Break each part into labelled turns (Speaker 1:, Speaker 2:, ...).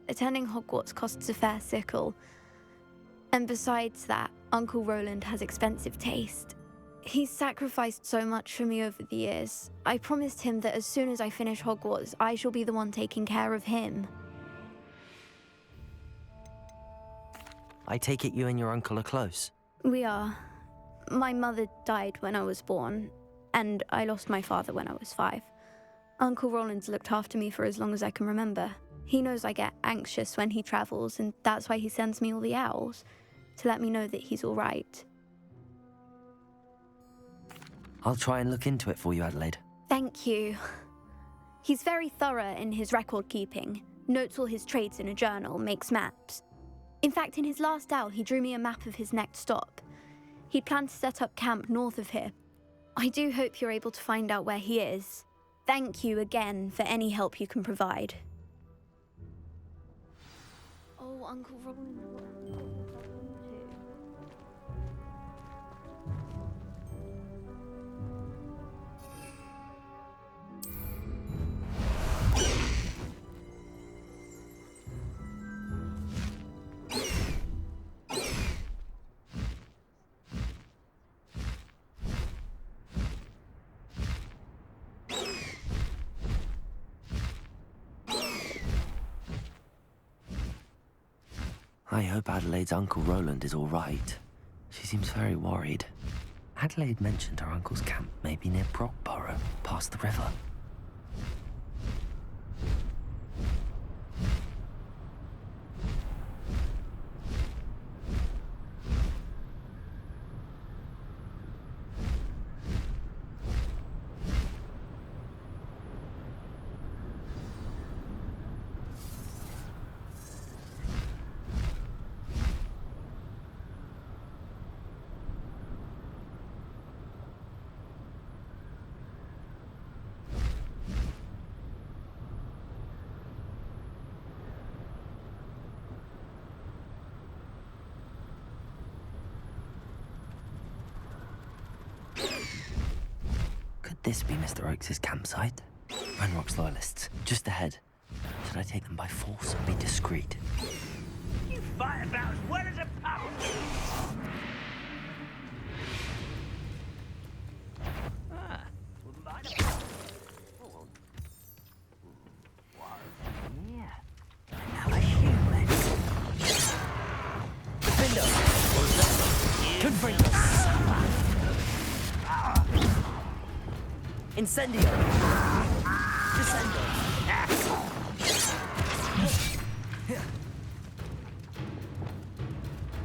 Speaker 1: Attending Hogwarts costs a fair sickle. And besides that, Uncle Roland has expensive taste. He's sacrificed so much for me over the years. I promised him that as soon as I finish Hogwarts, I shall be the one taking care of him.
Speaker 2: I take it you and your uncle are close?
Speaker 1: We are. My mother died when I was born, and I lost my father when I was 5. Uncle Roland's looked after me for as long as I can remember. He knows I get anxious when he travels, and that's why he sends me all the owls, to let me know that he's all right.
Speaker 2: I'll try and look into it for you, Adelaide.
Speaker 1: Thank you. He's very thorough in his record keeping, notes all his trades in a journal, makes maps. In fact, in his last owl, he drew me a map of his next stop. He planned to set up camp north of here. I do hope you're able to find out where he is. Thank you again for any help you can provide. Oh, Uncle Roland.
Speaker 2: I hope Adelaide's Uncle Roland is all right. She seems very worried. Adelaide mentioned her uncle's camp may be near Brockborough, past the river. Could this be Mr. Oakes' campsite? Ranrock's loyalists, just ahead. Should I take them by force or be discreet?
Speaker 3: You fight about as well as a pup! Wouldn't mind a pup. Oh, yeah. Now a human.
Speaker 2: Defender! Confringo! Incendio! Descendo!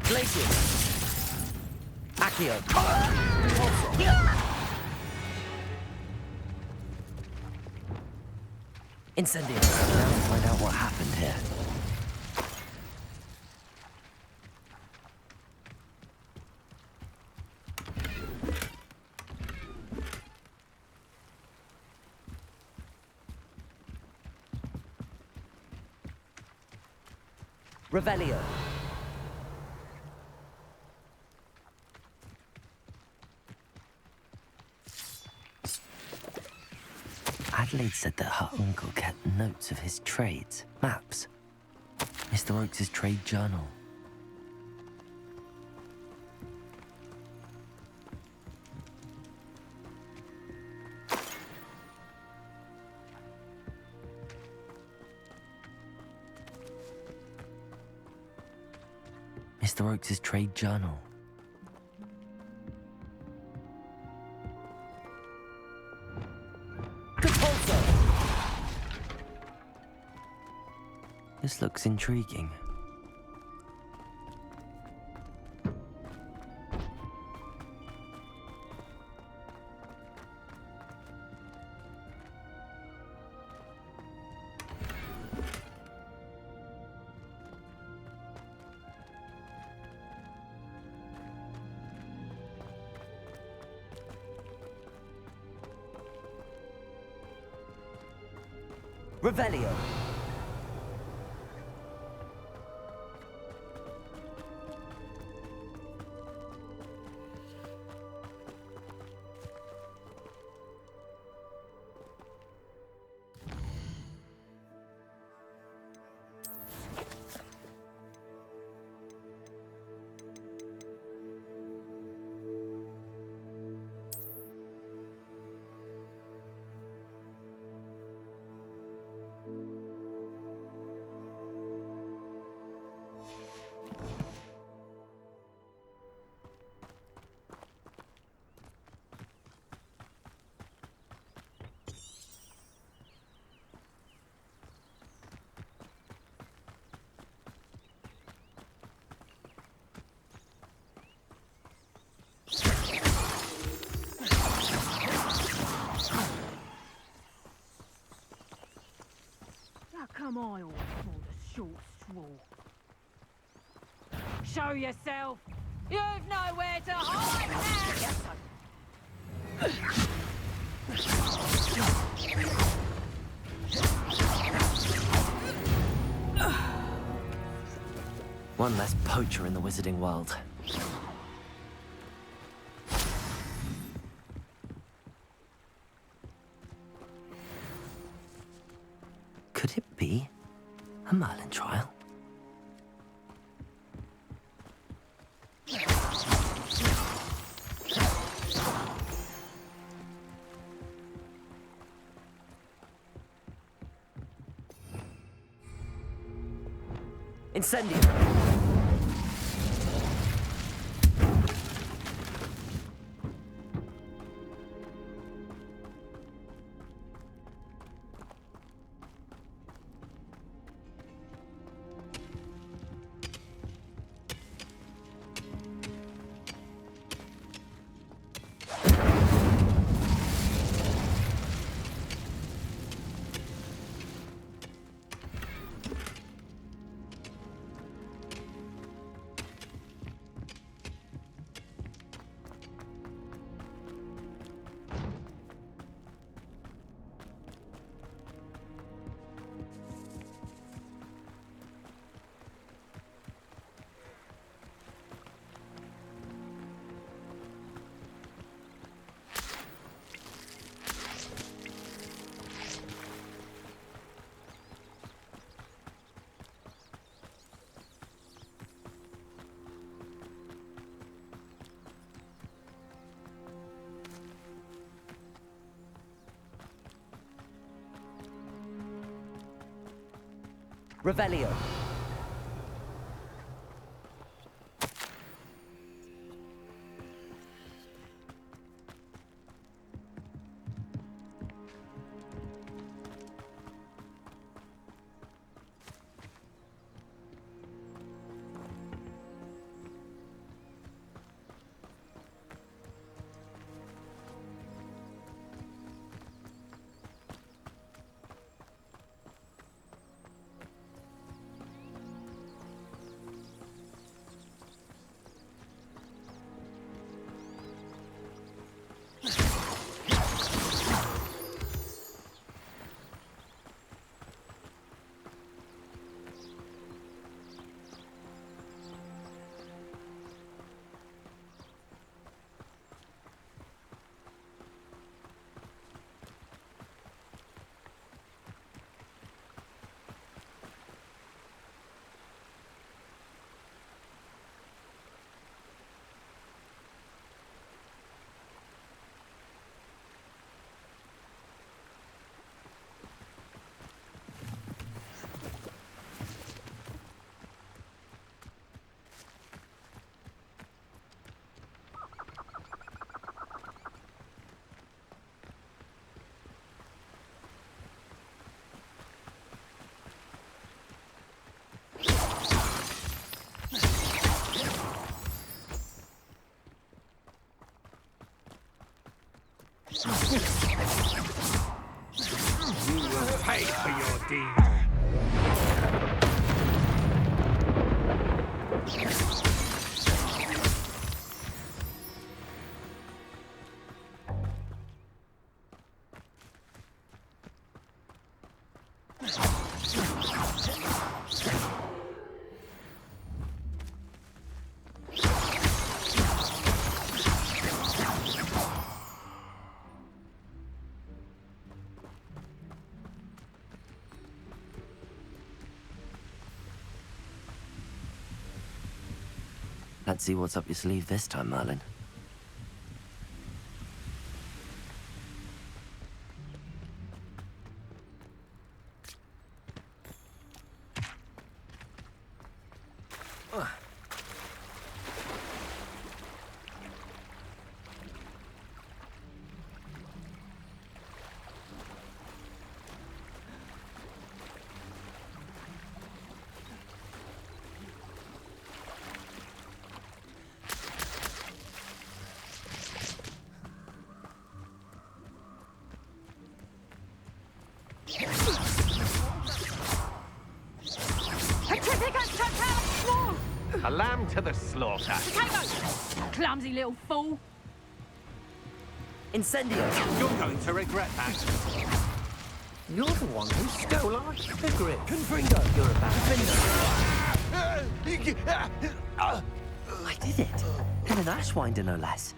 Speaker 2: Glacier! Accio! Incendio! Now to find out what happened here. Revelio. Adelaide said that her uncle kept notes of his trades, maps. Mr. Oakes' trade journal. Mr. Oakes' trade journal. This looks intriguing. Revelio.
Speaker 4: mile for the short straw. Show yourself! You've nowhere to hide now!
Speaker 2: One less poacher in the wizarding world. Could it be a Merlin trial? Incendio! Revelio.
Speaker 3: You will pay for your deed.
Speaker 2: Let's see what's up your sleeve this time, Merlin.
Speaker 4: Pickers, more!
Speaker 3: A lamb to the slaughter.
Speaker 4: Potatoes! Clumsy little fool.
Speaker 2: Incendio!
Speaker 3: You're going to regret that.
Speaker 5: You're the one who stole our hippogriff.
Speaker 2: Confringo! You're a bad I did it. And an ashwinder, no less.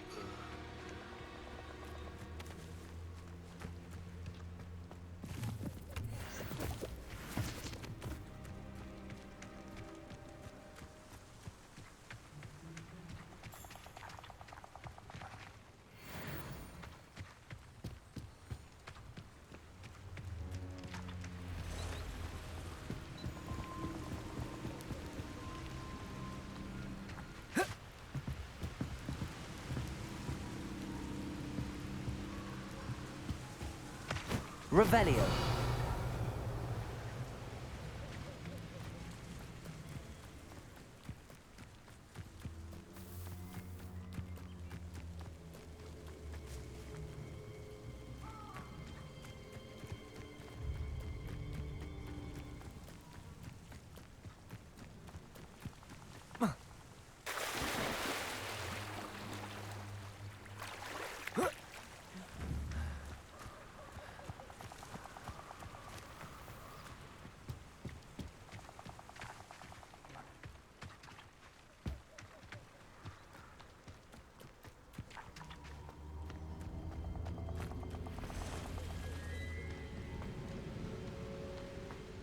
Speaker 2: Revelio.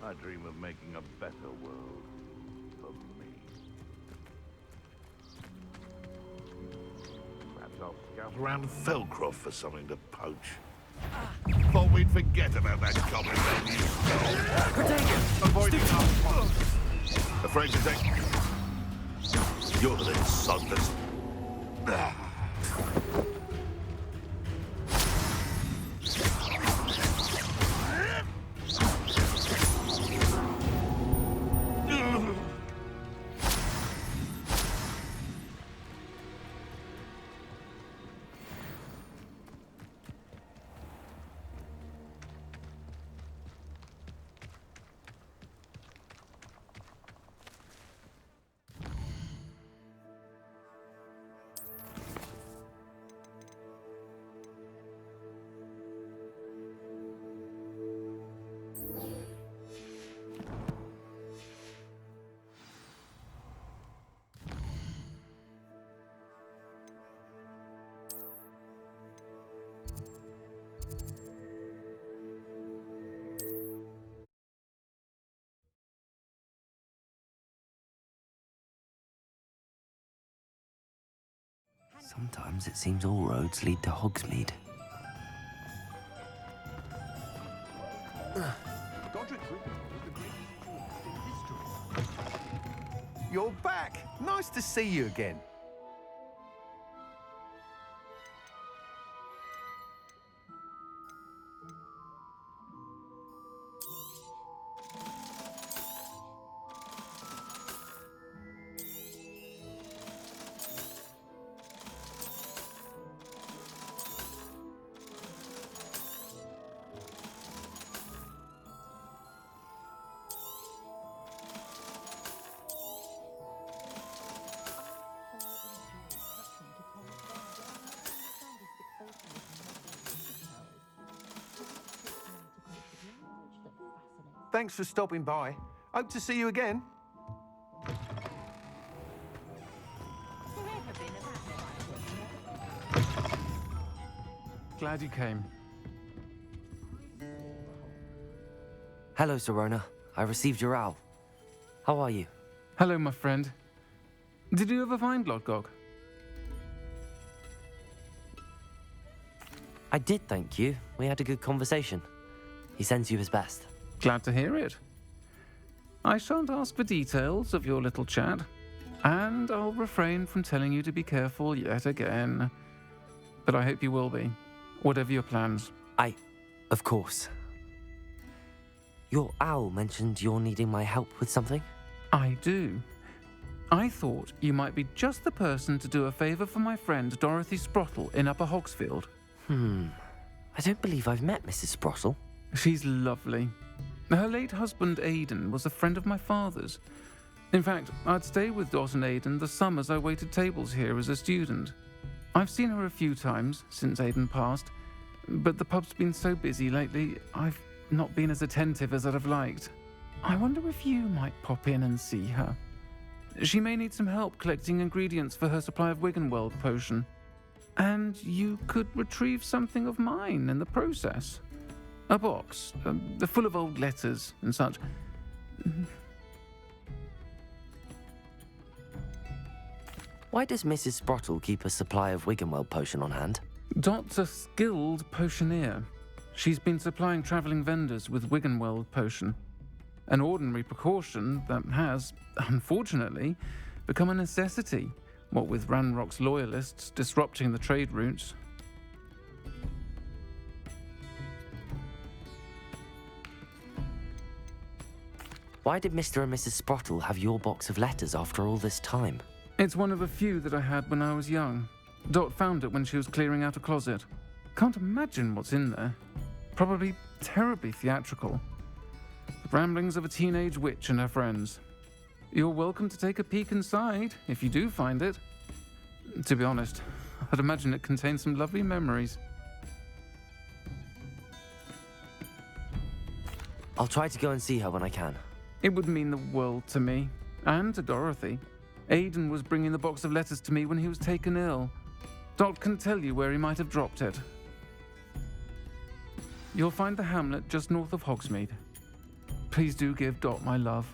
Speaker 6: I dream of making a better world for me. Perhaps I'll scout around Felcroft for something to poach. Thought we'd forget about that goblin that you stole. Avoiding our afraid to take... You're the little son that's...
Speaker 2: Sometimes it seems all roads lead to Hogsmeade.
Speaker 5: You're back. Nice to see you again. Thanks for stopping by. Hope to see you again.
Speaker 7: Glad you came.
Speaker 2: Hello, Serona. I received your owl. How are you?
Speaker 7: Hello, my friend. Did you ever find Lodgog?
Speaker 2: I did, thank you. We had a good conversation. He sends you his best.
Speaker 7: Glad to hear it. I shan't ask for details of your little chat, and I'll refrain from telling you to be careful yet again. But I hope you will be, whatever your plans.
Speaker 2: Of course. Your owl mentioned you're needing my help with something?
Speaker 7: I do. I thought you might be just the person to do a favour for my friend Dorothy Sprottle in Upper Hogsfield.
Speaker 2: I don't believe I've met Mrs. Sprottle.
Speaker 7: She's lovely. Her late husband, Aidan, was a friend of my father's. In fact, I'd stay with Dot and Aidan the summers I waited tables here as a student. I've seen her a few times since Aidan passed, but the pub's been so busy lately, I've not been as attentive as I'd have liked. I wonder if you might pop in and see her. She may need some help collecting ingredients for her supply of Wiggenweld potion. And you could retrieve something of mine in the process. A box, full of old letters and such.
Speaker 2: Why does Mrs. Sprottle keep a supply of Wiggenweld potion on hand?
Speaker 7: Dot's a skilled potioneer. She's been supplying travelling vendors with Wiggenweld potion. An ordinary precaution that has, unfortunately, become a necessity, what with Ranrock's loyalists disrupting the trade routes.
Speaker 2: Why did Mr. and Mrs. Sprottle have your box of letters after all this time?
Speaker 7: It's one of a few that I had when I was young. Dot found it when she was clearing out a closet. Can't imagine what's in there. Probably terribly theatrical. The ramblings of a teenage witch and her friends. You're welcome to take a peek inside, if you do find it. To be honest, I'd imagine it contains some lovely memories.
Speaker 2: I'll try to go and see her when I can.
Speaker 7: It would mean the world to me, and to Dorothy. Aidan was bringing the box of letters to me when he was taken ill. Dot can tell you where he might have dropped it. You'll find the hamlet just north of Hogsmeade. Please do give Dot my love.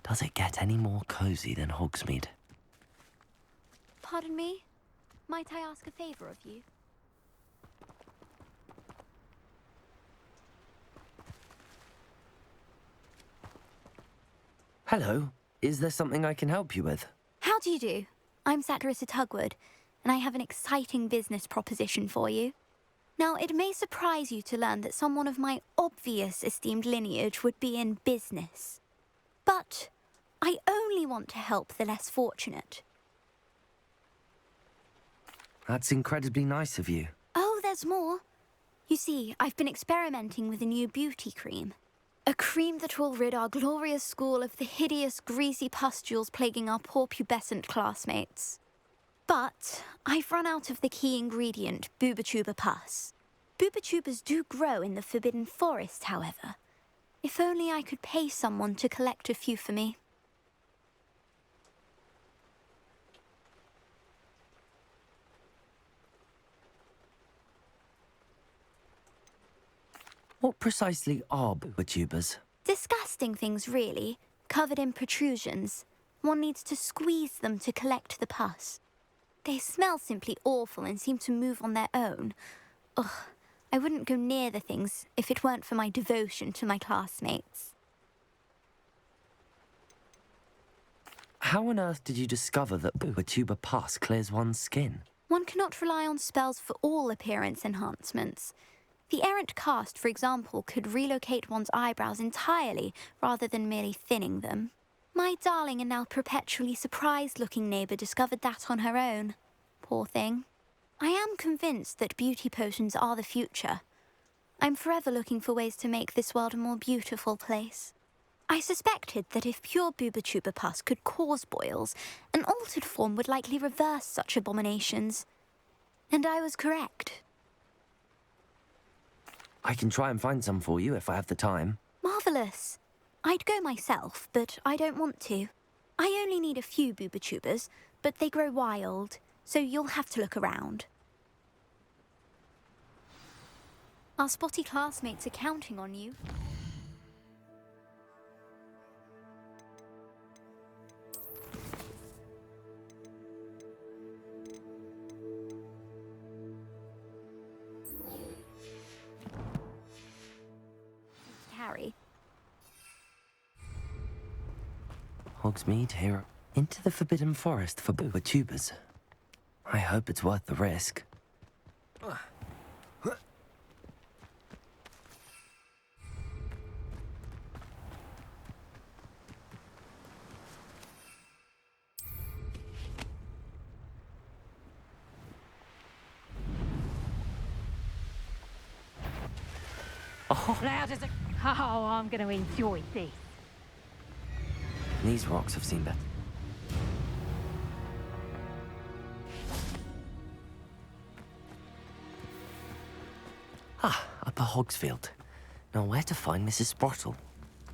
Speaker 2: Does it get any more cozy than Hogsmeade?
Speaker 1: Pardon me? Might I ask a favour of you?
Speaker 2: Hello. Is there something I can help you with?
Speaker 1: How do you do? I'm Satirissa Tugwood, and I have an exciting business proposition for you. Now, it may surprise you to learn that someone of my obvious esteemed lineage would be in business. But I only want to help the less fortunate.
Speaker 2: That's incredibly nice of you.
Speaker 1: Oh, there's more. You see, I've been experimenting with a new beauty cream. A cream that will rid our glorious school of the hideous, greasy pustules plaguing our poor pubescent classmates. But I've run out of the key ingredient, Booba-Tuba pus. Booba-Tubas do grow in the Forbidden Forest, however. If only I could pay someone to collect a few for me.
Speaker 2: What precisely are Booba-Tubas?
Speaker 1: Disgusting things, really, covered in protrusions. One needs to squeeze them to collect the pus. They smell simply awful and seem to move on their own. Ugh, I wouldn't go near the things if it weren't for my devotion to my classmates.
Speaker 2: How on earth did you discover that Booba-Tuba pus clears one's skin?
Speaker 1: One cannot rely on spells for all appearance enhancements. The errant cast, for example, could relocate one's eyebrows entirely rather than merely thinning them. My darling and now perpetually surprised-looking neighbour discovered that on her own. Poor thing. I am convinced that beauty potions are the future. I'm forever looking for ways to make this world a more beautiful place. I suspected that if pure Booba-Tuba pus could cause boils, an altered form would likely reverse such abominations. And I was correct.
Speaker 2: I can try and find some for you if I have the time.
Speaker 1: Marvellous. I'd go myself, but I don't want to. I only need a few boobatubers, but they grow wild, so you'll have to look around. Our spotty classmates are counting on you. Harry.
Speaker 2: Hogsmeade here. Into the Forbidden Forest for boobatubers. I hope it's worth the risk.
Speaker 4: Loud as a... Oh, I'm going to enjoy this.
Speaker 2: These rocks have seen better. Ah, Upper Hogsfield. Now where to find Mrs. Sprottle?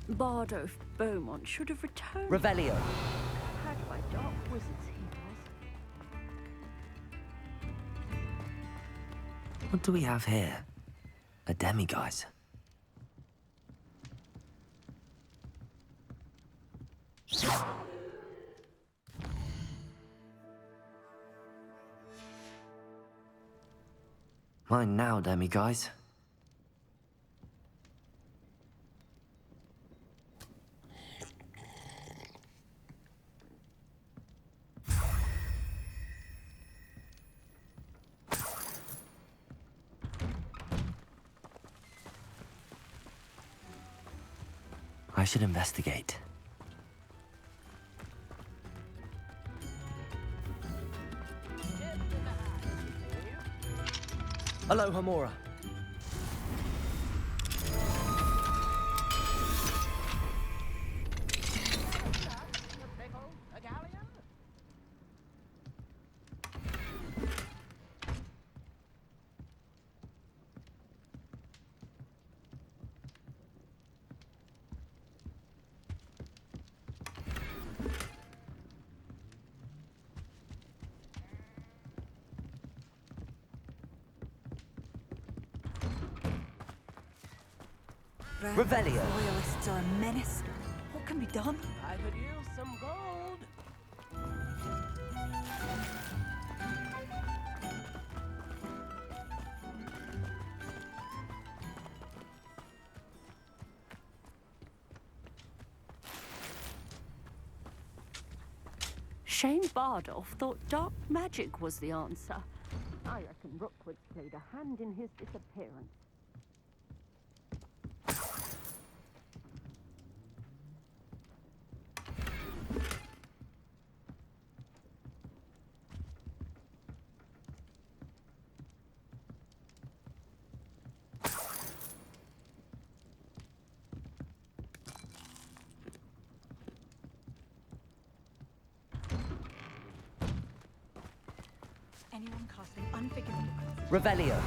Speaker 8: Bardo Beaumont should have returned.
Speaker 2: Revelio.
Speaker 8: Had by dark wizards he was.
Speaker 2: What do we have here? A demiguise. Mine now, demiguise. I should investigate. Hello, Hamora. Revelio.
Speaker 8: Royalists are a menace. What can be done?
Speaker 5: I could use some gold.
Speaker 8: Shane Bardolph thought dark magic was the answer. I reckon Rookwood played a hand in his disappearance.
Speaker 9: Anyone casting unforgivable
Speaker 2: Revelio.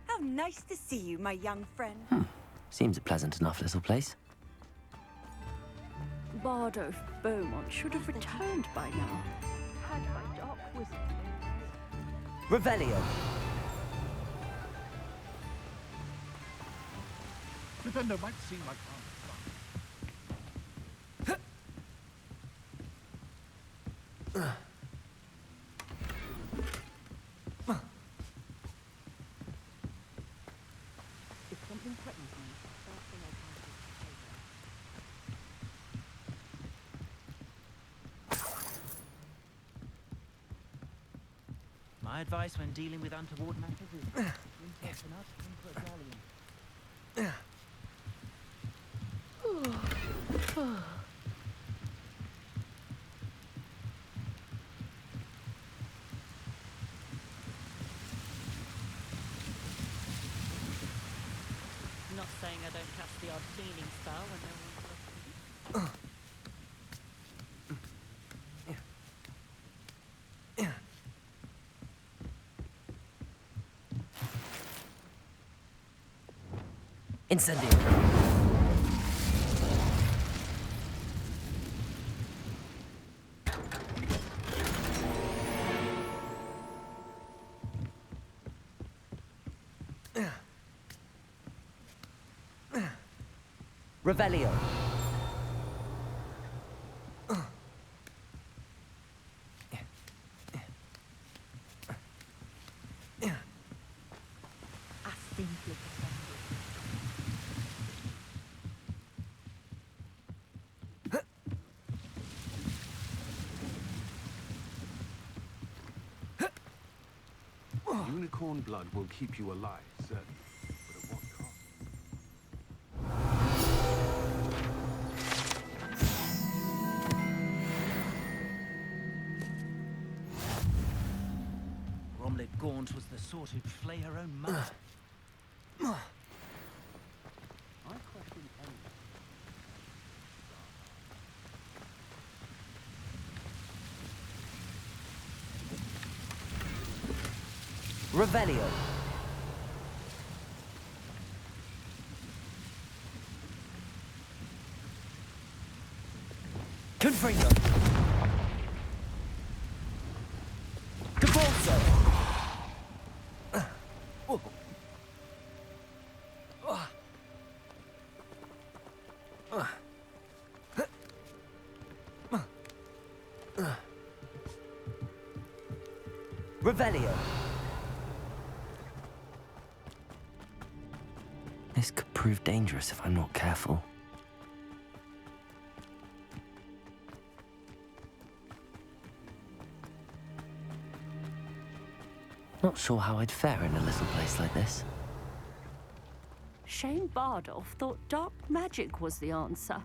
Speaker 9: How nice to see you, my young friend.
Speaker 2: Seems a pleasant enough little place.
Speaker 8: Bardo Beaumont should have returned by now. Had by dark wizards.
Speaker 2: Revelio.
Speaker 3: Defender might seem like
Speaker 8: If something threatens me, first thing I can do is
Speaker 10: My advice when dealing with untoward matters is drink coconut into a galleon.
Speaker 8: Not saying I don't cast the odd cleaning spell when no one's looking.
Speaker 2: Incendio. Revelio.
Speaker 3: Unicorn blood will keep you alive, certainly. But at what cost?
Speaker 10: Romlet Gaunt was the sort who'd flay her own mother. I question anyone.
Speaker 2: Revelio. Confringo. Cabalso. Revelio. This could prove dangerous if I'm not careful. Not sure how I'd fare in a little place like this.
Speaker 8: Shane Bardolph thought dark magic was the answer.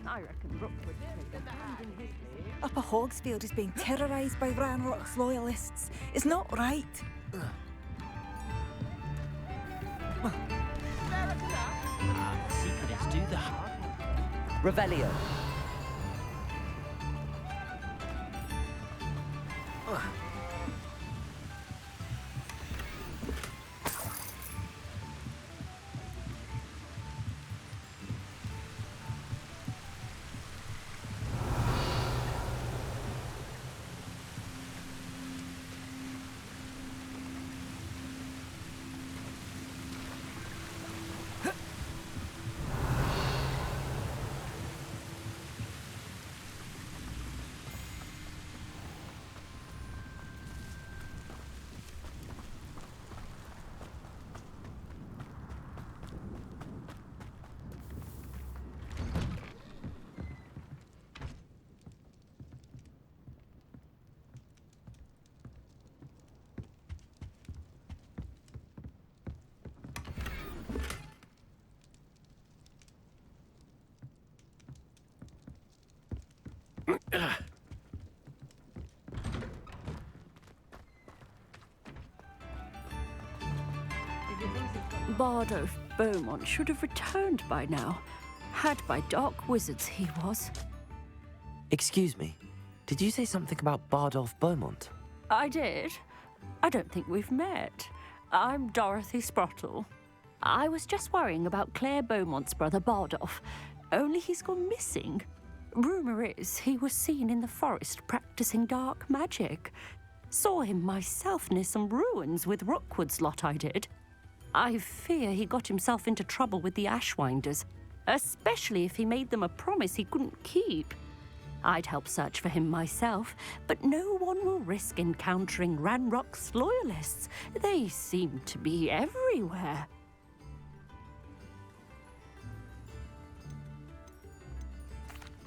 Speaker 8: I reckon Rookwood played a hand in his...
Speaker 9: Upper Hogsfield is being terrorised by Ranrock's loyalists. It's not right.
Speaker 10: The secret is do the hard.
Speaker 2: Revelio.
Speaker 8: Bardolph Beaumont should have returned by now. Had by dark wizards he was.
Speaker 2: Excuse me. Did you say something about Bardolph Beaumont?
Speaker 8: I did. I don't think we've met. I'm Dorothy Sprottle. I was just worrying about Claire Beaumont's brother Bardolph. Only he's gone missing. Rumour is he was seen in the forest practicing dark magic. Saw him myself near some ruins with Rookwood's lot I did. I fear he got himself into trouble with the Ashwinders, especially if he made them a promise he couldn't keep. I'd help search for him myself, but no one will risk encountering Ranrock's loyalists. They seem to be everywhere.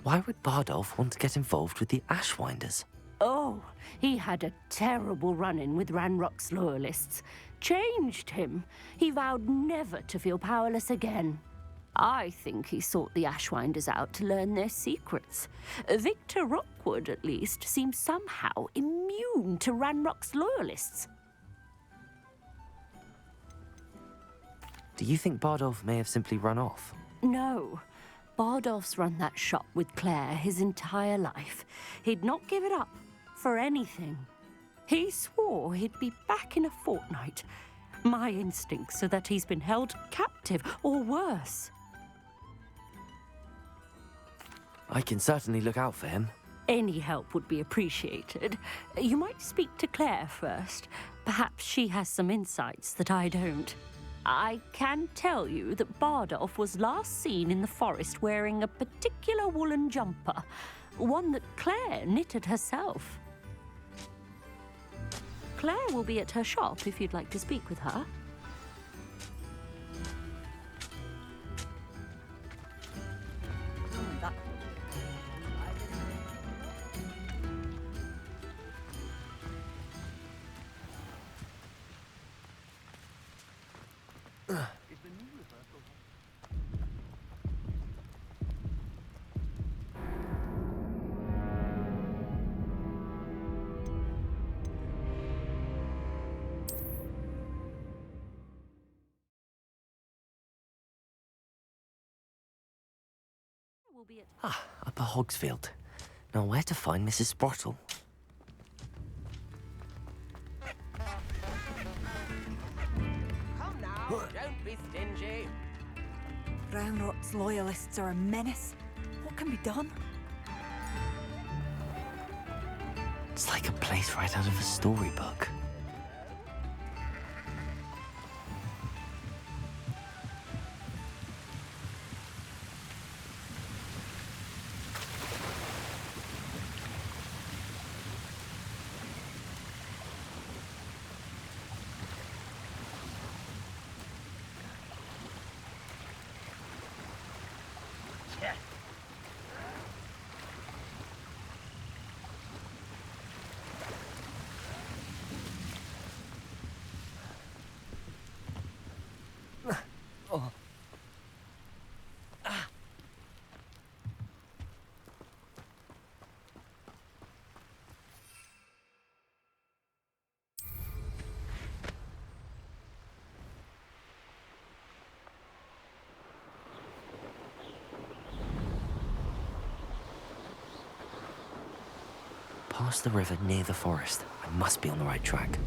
Speaker 2: Why would Bardolph want to get involved with the Ashwinders?
Speaker 8: Oh, he had a terrible run-in with Ranrock's loyalists. Changed him. He vowed never to feel powerless again. I think he sought the Ashwinders out to learn their secrets. Victor Rockwood, at least, seems somehow immune to Ranrock's loyalists.
Speaker 2: Do you think Bardolph may have simply run off?
Speaker 8: No. Bardolph's run that shop with Claire his entire life. He'd not give it up for anything. He swore he'd be back in a fortnight. My instincts are that he's been held captive, or worse.
Speaker 2: I can certainly look out for him.
Speaker 8: Any help would be appreciated. You might speak to Claire first. Perhaps she has some insights that I don't. I can tell you that Bardolph was last seen in the forest wearing a particular woolen jumper, one that Claire knitted herself. Claire will be at her shop if you'd like to speak with her.
Speaker 2: Upper Hogsfield. Now where to find Mrs. Sprottle?
Speaker 11: Come now, don't be stingy.
Speaker 9: Ranrock's loyalists are a menace. What can be done?
Speaker 2: It's like a place right out of a storybook. Past the river near the forest. I must be on the right track.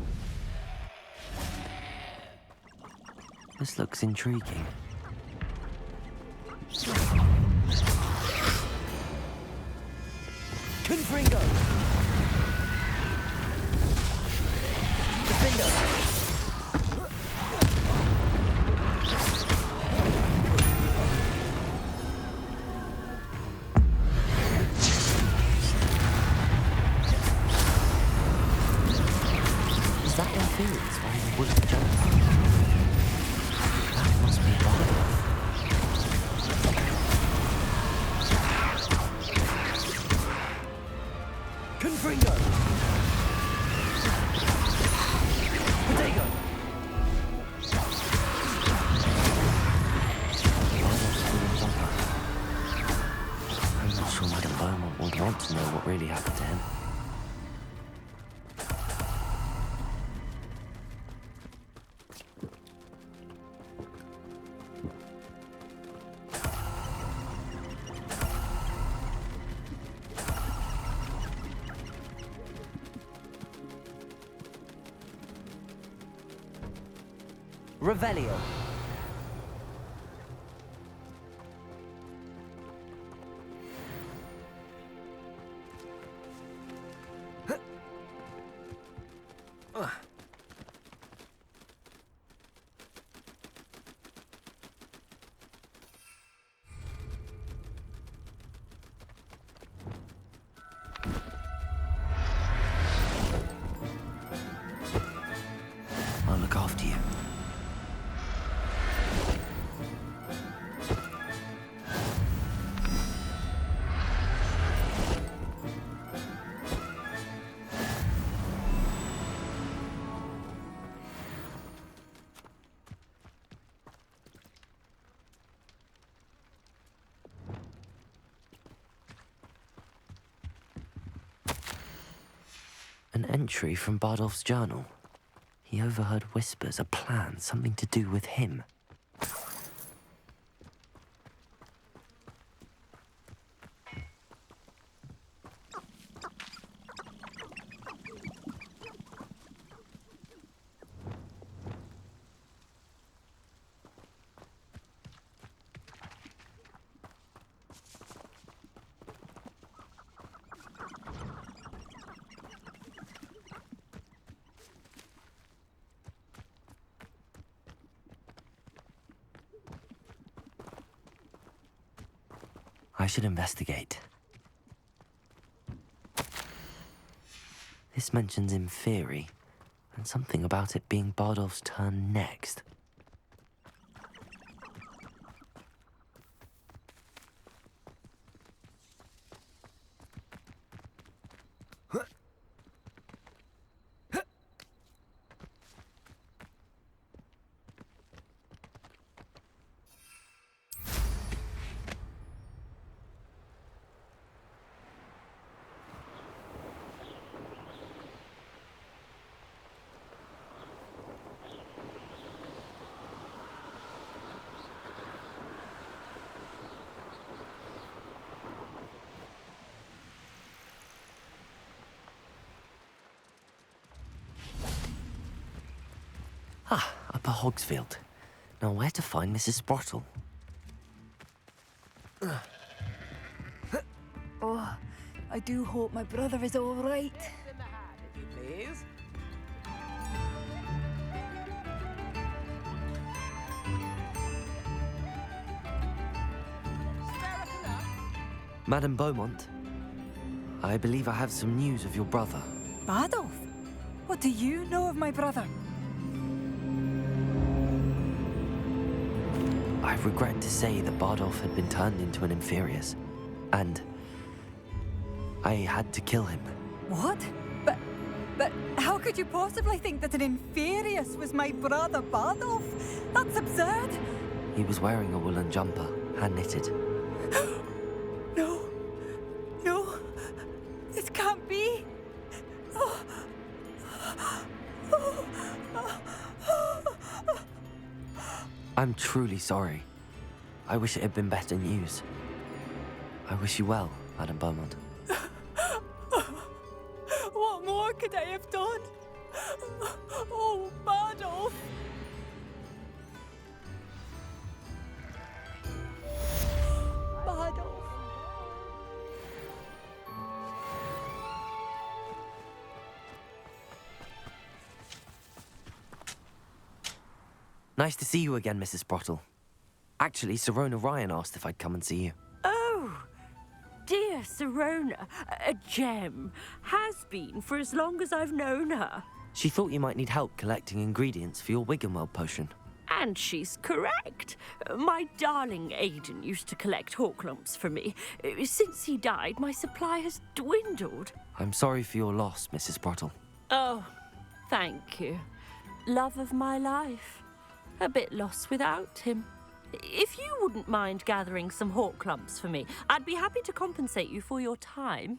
Speaker 2: This looks intriguing. Confringo! Defender! Is that Inferior's wearing a wooden jumper? That must be Bardolph. Confringo! Potato! Bardolph's wooden jumper. I'm not sure Madame Beaumont would want to know what really happened to him. Revelio. I'll look after you. An entry from Bardolph's journal. He overheard whispers, a plan, something to do with him. I should investigate. This mentions Inferi, and something about it being Bardolph's turn next. Ah, Upper Hogsfield. Now where to find Mrs. Sprottle?
Speaker 9: Oh, I do hope my brother is all right.
Speaker 11: In the hat, if you please. Spare us enough.
Speaker 2: Madame Beaumont, I believe I have some news of your brother.
Speaker 9: Bardolph? What do you know of my brother?
Speaker 2: I regret to say that Bardolph had been turned into an Inferius, and I had to kill him.
Speaker 9: What? But how could you possibly think that an Inferius was my brother Bardolph? That's absurd.
Speaker 2: He was wearing a woolen jumper, hand-knitted.
Speaker 9: No. No. This can't be. Oh.
Speaker 2: I'm truly sorry. I wish it had been better news. I wish you well, Madame Beaumont.
Speaker 9: What more could I have done? Oh, Bardolph! Bardolph.
Speaker 2: Nice to see you again, Mrs. Sprottle. Actually, Sirona Ryan asked if I'd come and see you.
Speaker 8: Oh, dear Sirona, a gem. Has been for as long as I've known her.
Speaker 2: She thought you might need help collecting ingredients for your Wiggenweld potion.
Speaker 8: And she's correct. My darling Aidan used to collect hawk lumps for me. Since he died, my supply has dwindled.
Speaker 2: I'm sorry for your loss, Mrs. Sprottle.
Speaker 8: Oh, thank you. Love of my life. A bit lost without him. If you wouldn't mind gathering some hawk lumps for me, I'd be happy to compensate you for your time.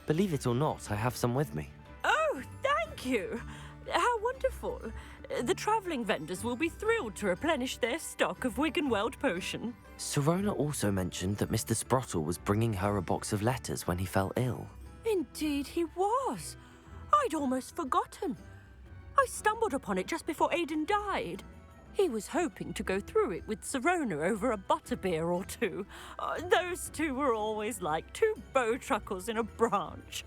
Speaker 2: Believe it or not, I have some with me.
Speaker 8: Oh, thank you. How wonderful. The travelling vendors will be thrilled to replenish their stock of Wiggenweld potion.
Speaker 2: Sirona also mentioned that Mr. Sprottle was bringing her a box of letters when he fell ill.
Speaker 8: Indeed he was. I'd almost forgotten. I stumbled upon it just before Aidan died. He was hoping to go through it with Sirona over a butterbeer or two. Those two were always like two bowtruckles in a branch.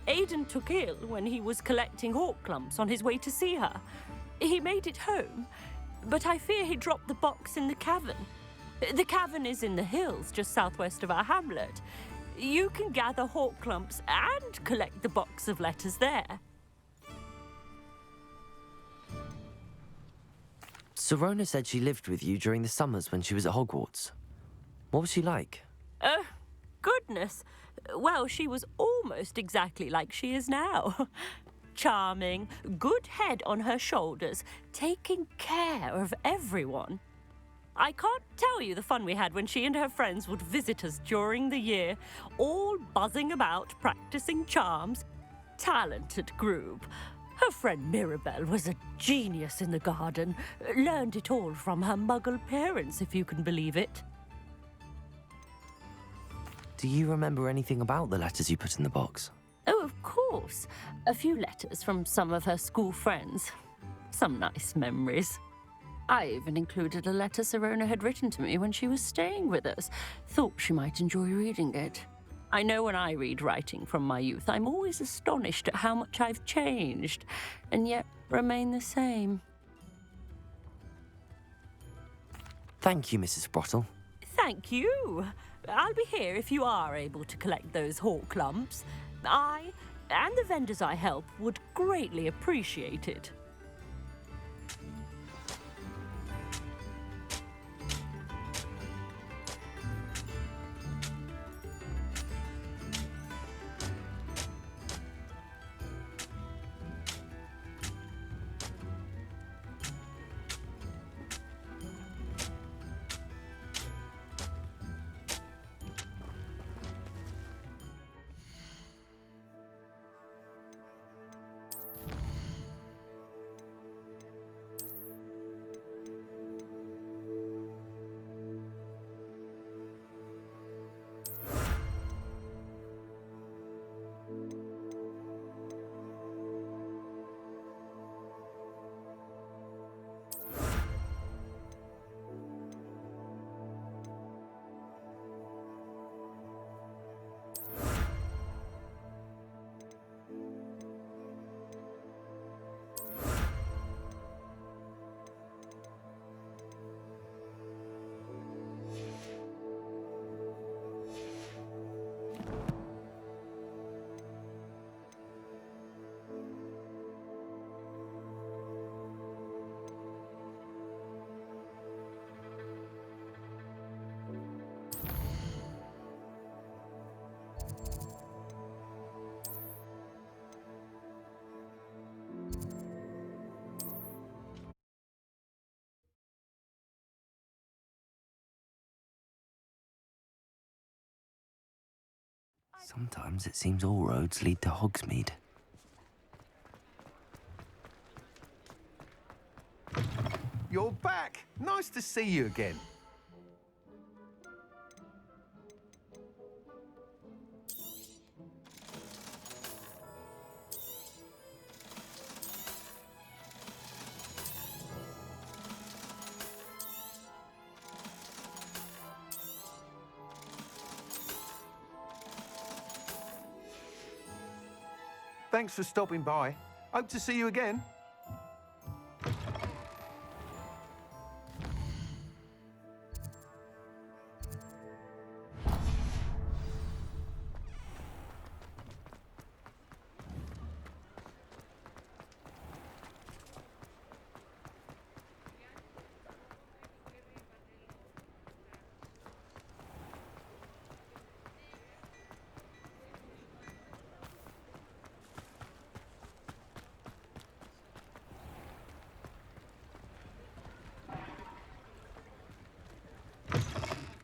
Speaker 8: Aidan took ill when he was collecting hawk lumps on his way to see her. He made it home, but I fear he dropped the box in the cavern. The cavern is in the hills just southwest of our hamlet. You can gather hawk lumps and collect the box of letters there.
Speaker 2: Sirona said she lived with you during the summers when she was at Hogwarts. What was she like?
Speaker 8: Oh, goodness. Well, she was almost exactly like she is now. Charming, good head on her shoulders, taking care of everyone. I can't tell you the fun we had when she and her friends would visit us during the year, all buzzing about, practicing charms. Talented group. Her friend Mirabelle was a genius in the garden. Learned it all from her muggle parents, if you can believe it.
Speaker 2: Do you remember anything about the letters you put in the box?
Speaker 8: Oh, of course. A few letters from some of her school friends. Some nice memories. I even included a letter Serona had written to me when she was staying with us. Thought she might enjoy reading it. I know when I read writing from my youth, I'm always astonished at how much I've changed, and yet remain the same.
Speaker 2: Thank you, Mrs. Sprottle.
Speaker 8: Thank you. I'll be here if you are able to collect those hawk lumps. I, and the vendors I help, would greatly appreciate it.
Speaker 2: Sometimes it seems all roads lead to Hogsmeade.
Speaker 12: You're back. Nice to see you again. Thanks for stopping by. Hope to see you again.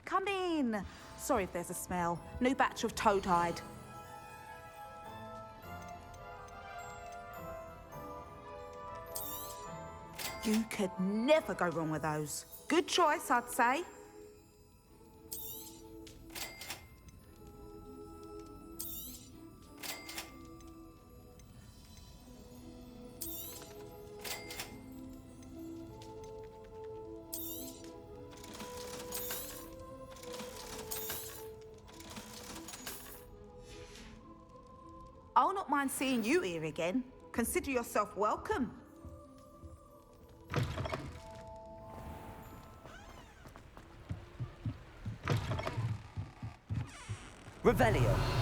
Speaker 11: Come in. Sorry if there's a smell. New batch of toad-hide. You could never go wrong with those. Good choice, I'd say. I'll not mind seeing you here again. Consider yourself welcome.
Speaker 2: Revelio.